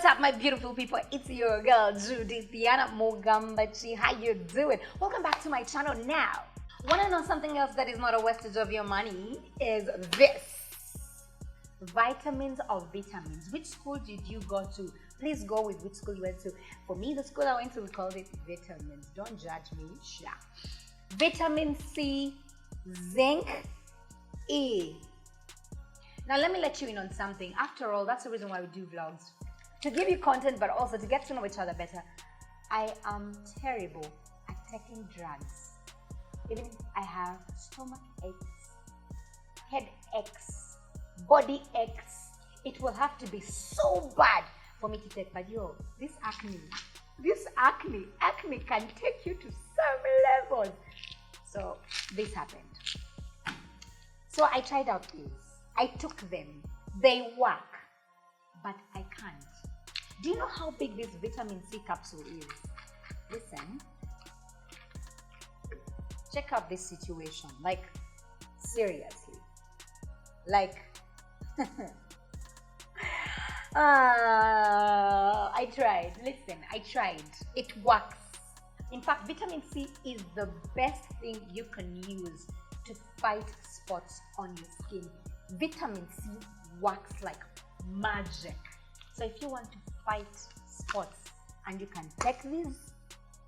up, my beautiful people? It's your girl, Judithiana Mogambachi. How you doing? Welcome back to my channel now. Want to know something else that is not a wastage of your money? Is this. Vitamins or vitamins. Which school did you go to? Please go with which school you went to. For me, the school I went to, we called it vitamins. Don't judge me. Sha. Vitamin C, zinc, E. Now let me let you in on something. After all, that's the reason why we do vlogs. To give you content, but also to get to know each other better. I am terrible at taking drugs. Even if I have stomach aches, head aches, body aches, it will have to be so bad for me to take. But yo, this acne can take you to some levels. So this happened. So I tried out these. I took them. They work, but I can't. Do you know how big this vitamin C capsule is? Listen. Check out this situation. Like, seriously. Like, I tried. Listen, I tried. It works. In fact, vitamin C is the best thing you can use to fight spots on your skin. Vitamin C works like magic. So if you want to fight spots and you can take these,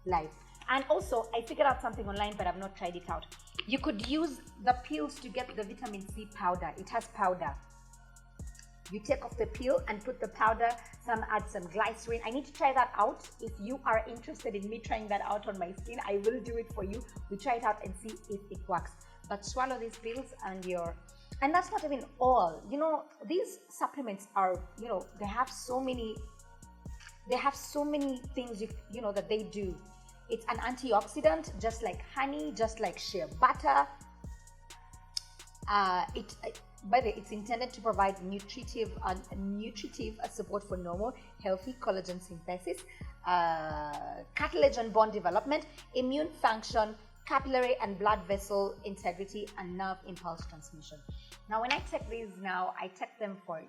life. And also, I figured out something online, but I've not tried it out. You could use the pills to get the vitamin C powder. It has powder. You take off the pill and put the powder, add some glycerin. I need to try that out. If you are interested in me trying that out on my skin, I will do it for you. We try it out and see if it works. But swallow these pills and that's not even all. You know, these supplements are, they have so many things, that they do. It's an antioxidant, just like honey, just like shea butter. By the way, it's intended to provide nutritive support for normal, healthy collagen synthesis, cartilage and bone development, immune function, capillary and blood vessel integrity, and nerve impulse transmission. Now, when I take these now, I take them for,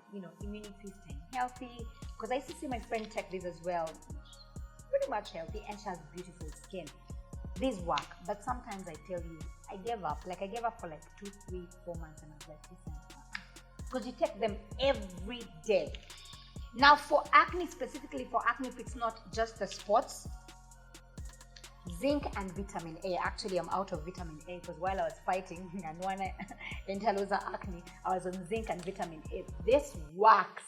immunity, staying healthy, because I used to see my friend take these as well. Pretty much healthy, and she has beautiful skin. These work, but sometimes I tell you, I gave up. Like, I gave up for like 2, 3, 4 months, and I was like, listen, because you take them every day. Now, for acne, specifically for acne, if it's not just the spots, zinc and vitamin A. Actually, I'm out of vitamin A because while I was fighting and when acne, I was on zinc and vitamin A. This works.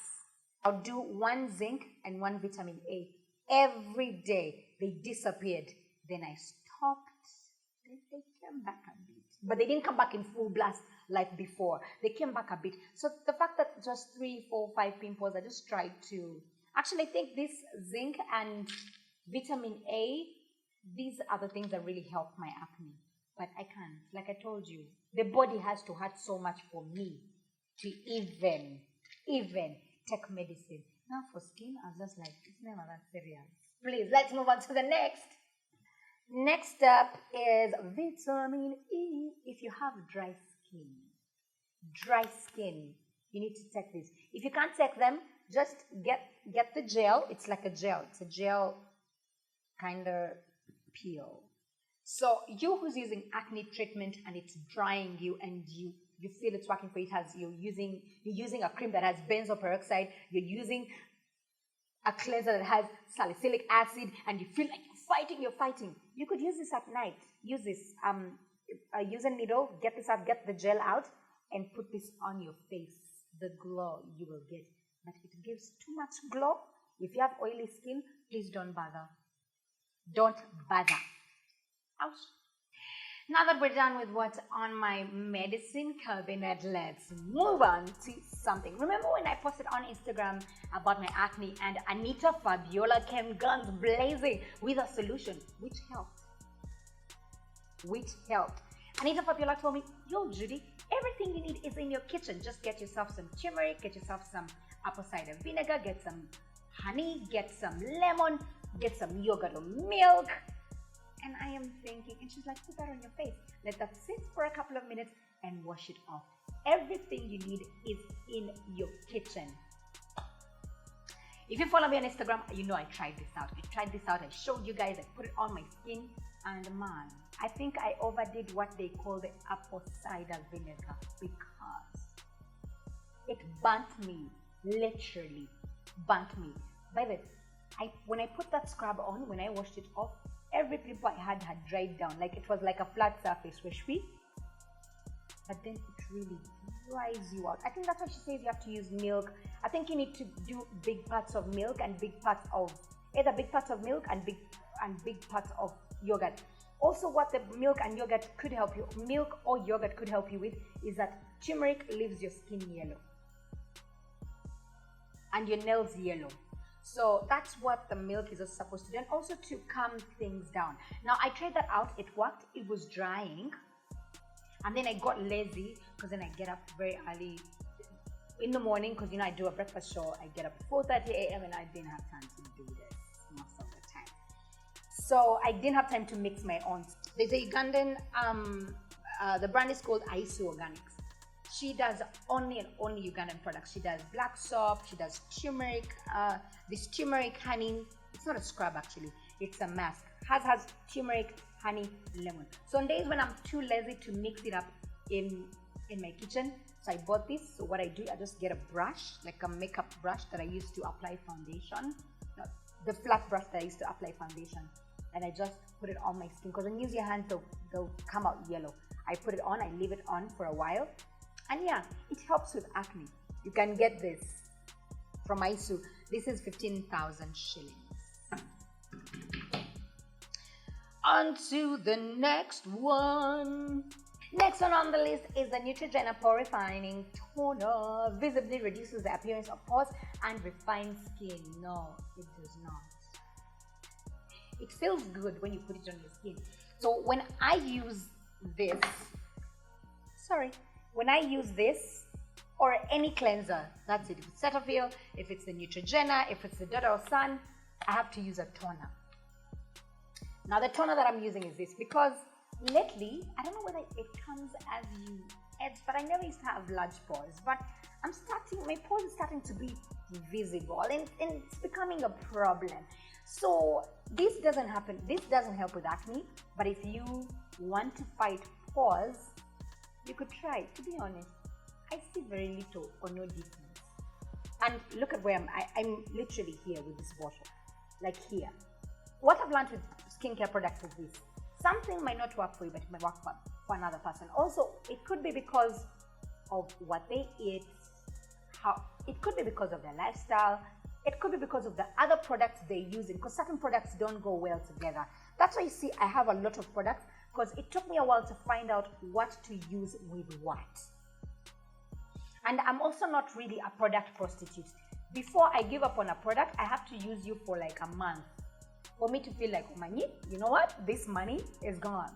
I'll do 1 zinc and 1 vitamin A every day. They disappeared. Then I stopped. They came back a bit, but they didn't come back in full blast like before. They came back a bit. So the fact that just 3, 4, 5 pimples, I just tried to. Actually, I think this zinc and vitamin A, these are the things that really help my acne. But I can't. Like I told you, the body has to hurt so much for me to even take medicine. Now for skin, I was just like, it's never that serious. Please, let's move on to the next. Next up is vitamin E. If you have dry skin, you need to take this. If you can't take them, just get the gel. It's like a gel. It's a gel kind of peel. So you who's using acne treatment and it's drying you and you feel it's working for you, you're using a cream that has benzoyl peroxide, you're using a cleanser that has salicylic acid, and you feel like you're fighting. You could use this at night. Use this. Use a needle, get this out, get the gel out, and put this on your face. The glow you will get. But if it gives too much glow, if you have oily skin, please don't bother. Don't bother. Ouch. Now that we're done with what's on my medicine cabinet, let's move on to something. Remember when I posted on Instagram about my acne and Anita Fabiola came guns blazing with a solution which helped? Anita Fabiola told me, yo Judy, everything you need is in your kitchen. Just get yourself some turmeric, get yourself some apple cider vinegar, get some honey, get some lemon, get some yogurt or milk. And I am thinking, and she's like, put that on your face. Let that sit for a couple of minutes and wash it off. Everything you need is in your kitchen. If you follow me on Instagram, you know I tried this out. I showed you guys, I put it on my skin, and man, I think I overdid what they call the apple cider vinegar because it burnt me, literally burnt me. By the way, when I put that scrub on, when I washed it off, every pimple I had dried down. Like it was like a flat surface, but then it really dries you out. I think that's why she says you have to use milk. I think you need to do big parts of milk and big parts of milk and big parts of yogurt. Also, what the milk or yogurt could help you with is that turmeric leaves your skin yellow and your nails yellow. So that's what the milk is supposed to do, and also to calm things down. Now I tried that out, it worked, it was drying, and then I got lazy because then I get up very early in the morning because I do a breakfast show. I get up at 4:30 a.m. and I didn't have time to do this most of the time. So I didn't have time to mix my own. There's a Ugandan, the brand is called Aisu Organics. She does only Ugandan products. She does black soap, she does turmeric, this turmeric honey. It's not a scrub actually, it's a mask. Has turmeric, honey, lemon. So on days when I'm too lazy to mix it up in my kitchen, so I bought this. So what I do, I just get a brush, like a makeup brush that I use to apply foundation. No, the flat brush that I use to apply foundation. And I just put it on my skin because when you use your hands, they'll come out yellow. I put it on, I leave it on for a while. And yeah, it helps with acne. You can get this from Aisu. This is 15,000 shillings. On to the next one. Next one on the list is the Neutrogena Pore Refining Toner. Visibly reduces the appearance of pores and refines skin. No, it does not. It feels good when you put it on your skin. So when I use this, or any cleanser, that's it. If it's Cetaphil, if it's the Neutrogena, if it's the Dudu Osun, I have to use a toner. Now the toner that I'm using is this because lately, I don't know whether it comes as you age, but I never used to have large pores, but my pores are starting to be visible and it's becoming a problem. So this doesn't help with acne, but if you want to fight pores, you could try it. To be honest, I see very little or no difference. And look at where I'm literally here with this bottle, like here. What I've learned with skincare products is this: something might not work for you, but it might work for another person. Also, it could be because of what they eat, it could be because of their lifestyle, it could be because of the other products they're using, because certain products don't go well together. That's why you see I have a lot of products, because it took me a while to find out what to use with what. And I'm also not really a product prostitute. Before I give up on a product, I have to use you for like a month for me to feel like, oh my, you know what? This money is gone.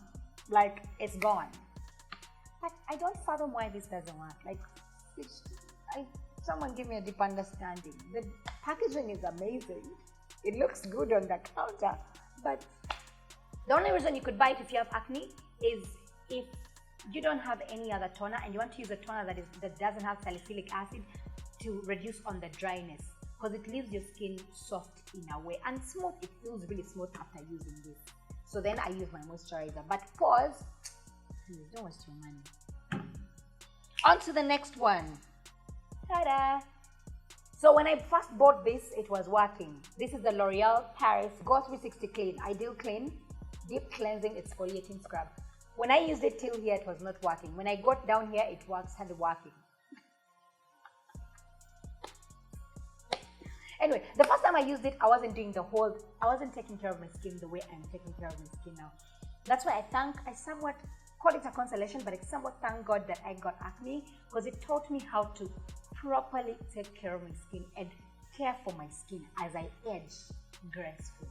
Like, it's gone. But I don't fathom why this doesn't work. Like, someone give me a deep understanding. The packaging is amazing. It looks good on the counter. But the only reason you could buy it if you have acne is if you don't have any other toner and you want to use a toner that doesn't have salicylic acid to reduce on the dryness, because it leaves your skin soft in a way and smooth. It feels really smooth after using this. So then I use my moisturizer. But pause, please don't waste your money. On to the next one. Ta-da! So when I first bought this, it was working. This is the L'Oreal Paris Go 360 Clean, Ideal Clean, Deep Cleansing Exfoliating Scrub. When I used it till here, it was not working. When I got down here, it started working. Anyway, the first time I used it, I wasn't taking care of my skin the way I'm taking care of my skin now. That's why I somewhat call it a consolation, but I somewhat thank God that I got acne, because it taught me how to properly take care of my skin and care for my skin as I age gracefully.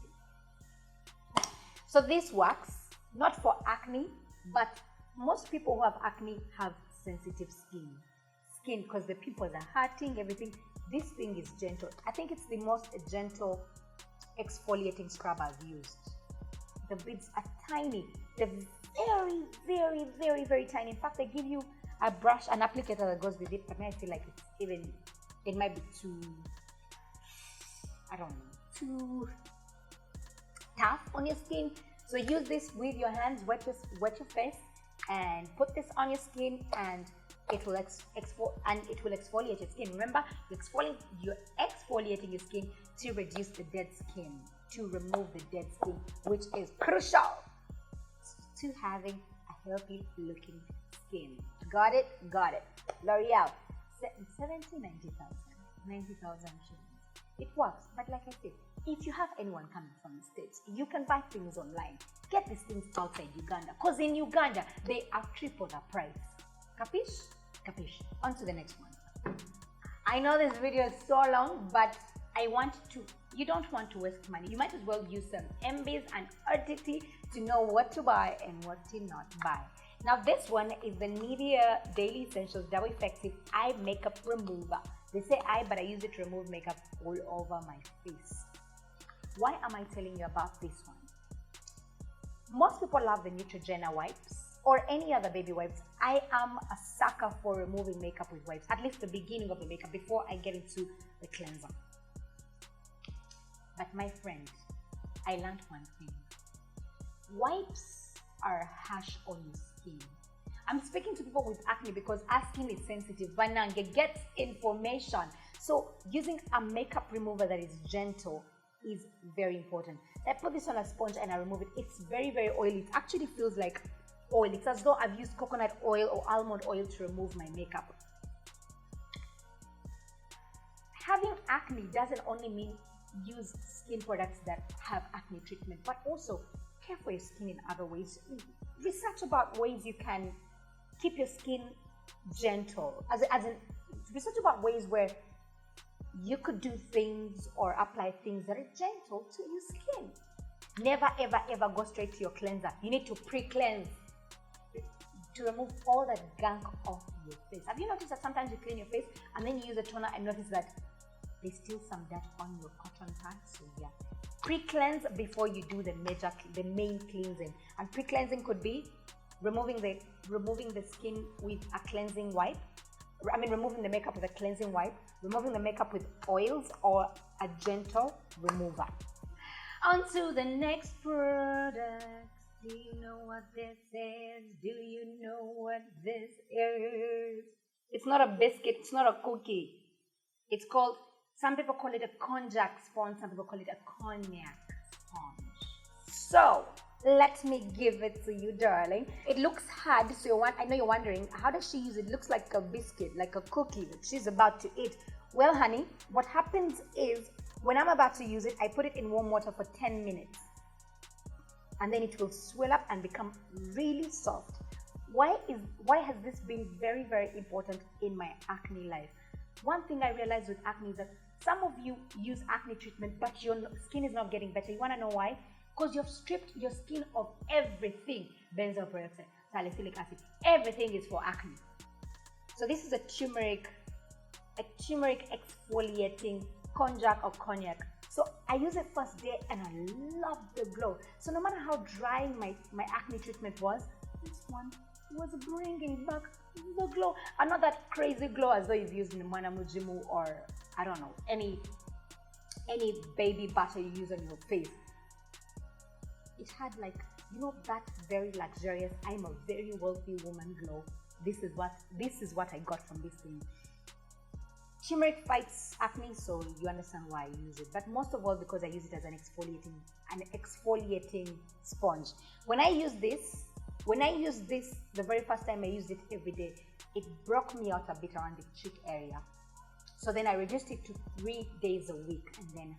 So this works, not for acne, but most people who have acne have sensitive skin, because the pimples are hurting, everything. This thing is gentle. I think it's the most gentle exfoliating scrub I've used. The beads are tiny. They're very, very, very, very tiny. In fact, they give you a brush, an applicator that goes with it, but I feel like it might be too I don't know, too tough on your skin. So use this with your hands, wet your face, and put this on your skin, and it will exfoliate your skin. Remember, you're exfoliating your skin to reduce the dead skin, to remove the dead skin, which is crucial to having a healthy looking skin. Got it? Got it. L'Oreal, 70,000, 90,000 shillings. It works, but like I said, if you have anyone coming from the States, you can buy things online. Get these things outside Uganda, because in Uganda, they are triple the price. Capish? Capish. On to the next one. I know this video is so long, but you don't want to waste money. You might as well use some MBs and RTT to know what to buy and what to not buy. Now this one is the Nivea Daily Essentials Double Effective Eye Makeup Remover. They say eye, but I use it to remove makeup all over my face. Why am I telling you about this one? Most people love the Neutrogena wipes or any other baby wipes. I am a sucker for removing makeup with wipes, at least the beginning of the makeup before I get into the cleanser. But my friend, I learned one thing. Wipes are harsh on your skin. I'm speaking to people with acne because our skin is sensitive. Banange gets information. So using a makeup remover that is gentle is very important. I put this on a sponge and I remove it. It's very, very oily. It actually feels like oil. It's as though I've used coconut oil or almond oil to remove my makeup. Having acne doesn't only mean use skin products that have acne treatment, but also care for your skin in other ways. Research about ways you can keep your skin gentle. As in, research about ways where you could do things or apply things that are gentle to your skin. Never, ever, ever go straight to your cleanser. You need to pre-cleanse to remove all that gunk off your face. Have you noticed that sometimes you clean your face and then you use a toner and notice that there's still some dirt on your cotton pad? So yeah, pre-cleanse before you do the main cleansing. And pre-cleansing could be removing the skin with a cleansing wipe. Removing the makeup with a cleansing wipe, removing the makeup with oils or a gentle remover. On to the next product. Do you know what this is? Do you know what this is? It's not a biscuit, it's not a cookie. It's called, some people call it a konjac sponge, some people call it a cognac sponge. So, let me give it to you, darling. It looks hard, so I know you're wondering, how does she use it? It looks like a biscuit, like a cookie that she's about to eat. Well, honey, what happens is, when I'm about to use it, I put it in warm water for 10 minutes. And then it will swell up and become really soft. Why has this been very, very important in my acne life? One thing I realized with acne is that some of you use acne treatment, but your skin is not getting better. You want to know why? Because you've stripped your skin of everything. Benzoyl peroxide, salicylic acid, everything is for acne. So this is a turmeric exfoliating konjac or cognac. So I use it first day and I love the glow. So no matter how dry my acne treatment was, this one was bringing back the glow. And not that crazy glow as though you've used Mana Mujimu or, I don't know, any baby butter you use on your face. It had that very luxurious, I'm a very wealthy woman glow. This is what I got from this thing. Turmeric fights acne, so you understand why I use it. But most of all because I use it as an exfoliating sponge. When I use this, the very first time I used it every day, it broke me out a bit around the cheek area. So then I reduced it to 3 days a week, and then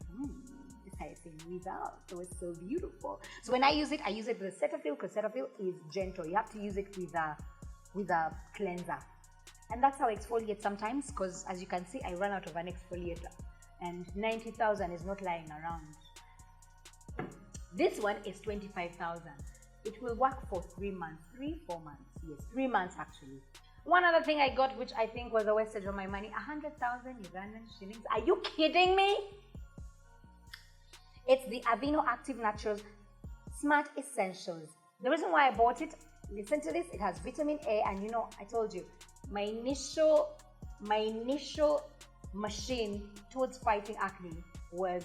I see results. It was so beautiful. So when I use it with Cetaphil, because Cetaphil is gentle. You have to use it with a cleanser. And that's how I exfoliate sometimes, because as you can see, I run out of an exfoliator. And 90,000 is not lying around. This one is 25,000. It will work for 3 months, 4 months. Yes, 3 months actually. One other thing I got, which I think was a wastage of my money, 100,000 Ugandan shillings. Are you kidding me? It's the Aveeno Active Naturals Smart Essentials. The reason why I bought it, listen to this, it has vitamin A, and you know, I told you, my initial machine towards fighting acne was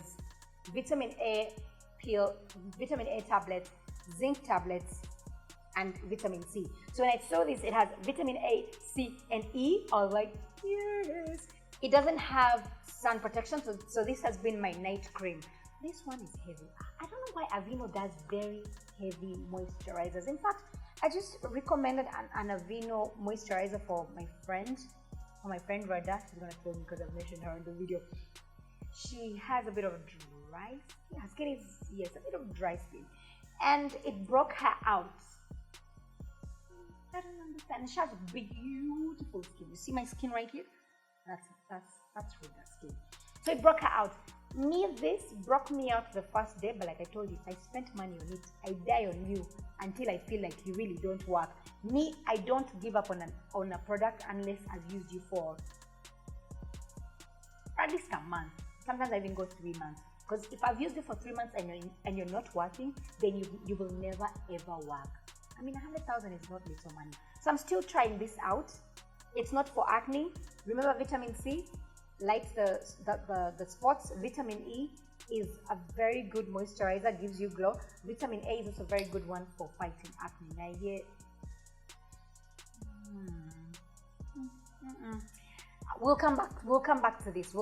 vitamin A pill, vitamin A tablets, zinc tablets, and vitamin C. So when I saw this, it has vitamin A, C, and E. I was like, yes. It doesn't have sun protection, so this has been my night cream. This one is heavy. I don't know why Aveeno does very heavy moisturizers. In fact, I just recommended an Aveeno moisturizer for my friend Rhoda. She's gonna kill me because I've mentioned her in the video. She has a bit of dry skin. Her skin is, yes, a bit of dry skin, and it broke her out. I don't understand. She has beautiful skin. You see my skin right here? That's Rhoda's skin. So it broke her out. This broke me out the first day, but like I told you, I spent money on it. I die on you until I feel like you really don't work. I don't give up on a product unless I've used you for at least a month. Sometimes I even go 3 months. Because if I've used it for 3 months and you're not working, then you will never ever work. I mean, 100,000 is not little money. So I'm still trying this out. It's not for acne. Remember, vitamin C lights the spots. Vitamin E is a very good moisturizer, gives you glow. Vitamin A is also a very good one for fighting acne. Now here, we'll come back to this.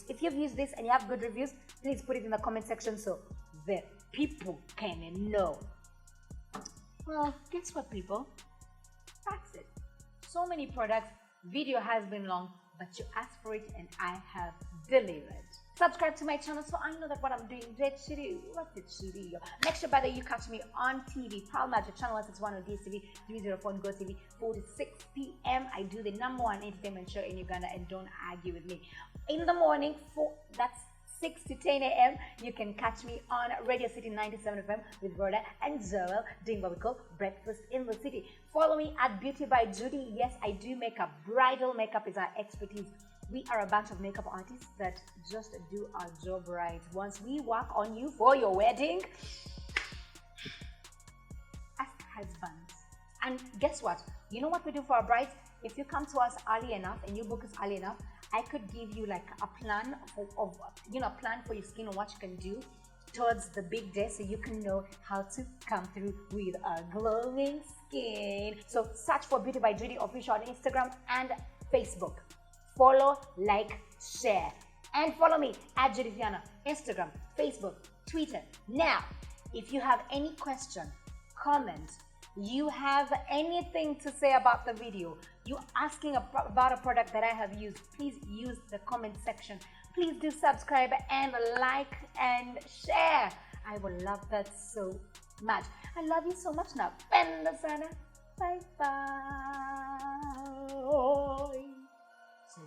If you've used this and you have good reviews, please put it in the comment section so the people can know. Well, guess what, people? That's it. So many products. Video has been long, but you asked for it and I have delivered. Subscribe to my channel so I know that what I'm doing gets you. What's it, Shiri? Make sure by you catch me on TV. Pal Magic Channel 161 on DSTV, 304 on GoTV, 4 to 6 p.m. I do the #1 entertainment show in Uganda, and don't argue with me. In the morning, that's 6 to 10 a.m. you can catch me on Radio City 97 FM with Rhoda and Joel doing what we call Breakfast in the City. Follow me at Beauty by Judy. Yes, I do makeup. Bridal makeup is our expertise. We are a bunch of makeup artists that just do our job right. Once we work on you for your wedding, ask husbands. And guess what? You know what we do for our brides? If you come to us early enough and you book us early enough, I could give you like a plan of plan for your skin and what you can do towards the big day, so you can know how to come through with a glowing skin. So search for Beauty by Judy official on Instagram and Facebook. Follow, like, share, and follow me at Judithiana, Instagram, Facebook, Twitter. Now, if you have any question, comment, you have anything to say about the video, you asking about a product that I have used, please use the comment section. Please do subscribe and like and share. I will love that so much. I love you so much now. Bye bye. So